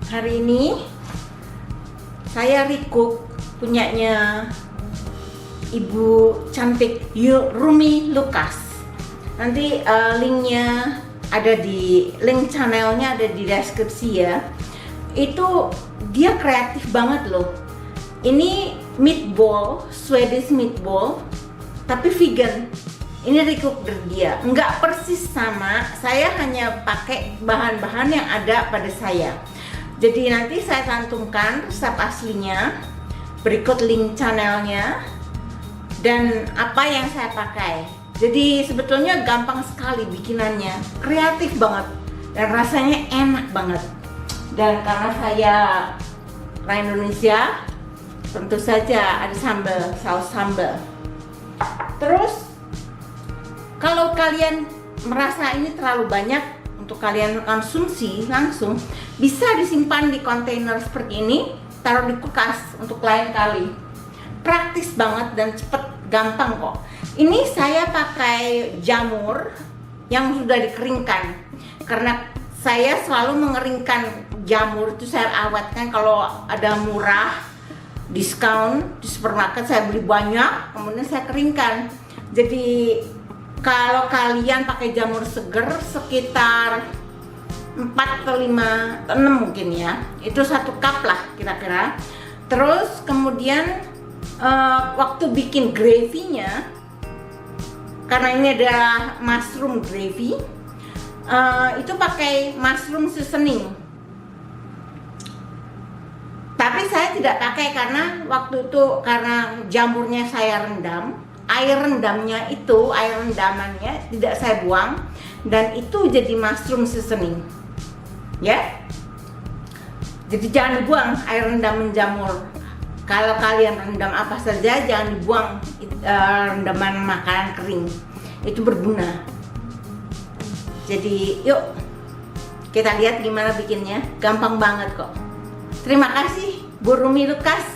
Hari ini saya recook punyanya Ibu cantik Rumi Lucas. Nanti linknya ada di link channelnya, ada di deskripsi ya. Itu dia kreatif banget loh. Ini meatball, Swedish meatball, tapi vegan. Ini recook dari dia, nggak persis sama. Saya hanya pakai bahan-bahan yang ada pada saya. Jadi nanti saya cantumkan resep aslinya, berikut link channelnya, dan apa yang saya pakai. Jadi sebetulnya gampang sekali bikinannya, kreatif banget, dan rasanya enak banget. Dan karena saya orang Indonesia, tentu saja ada sambal, saus sambal. Terus kalau kalian merasa ini terlalu banyak untuk kalian konsumsi langsung, bisa disimpan di kontainer seperti ini, taruh di kulkas untuk lain kali. Praktis banget dan cepet, gampang kok. Ini saya pakai jamur yang sudah dikeringkan, karena saya selalu mengeringkan jamur itu. Saya awetkan kalau ada murah, diskon di supermarket, saya beli banyak, kemudian saya keringkan. Jadi kalau kalian pakai jamur seger sekitar 4 atau 5 atau 6 mungkin ya, itu 1 cup lah kira-kira. Terus kemudian waktu bikin gravy-nya, karena ini adalah mushroom gravy, itu pakai mushroom seasoning. Tapi saya tidak pakai karena waktu itu karena jamurnya saya rendam, air rendamannya tidak saya buang, dan itu jadi mushroom seasoning ya. Jadi jangan dibuang air rendaman jamur. Kalau kalian rendam apa saja, jangan dibuang rendaman makanan kering, itu berguna. Jadi yuk kita lihat gimana bikinnya, gampang banget kok. Terima kasih Bu Rumi Lucas.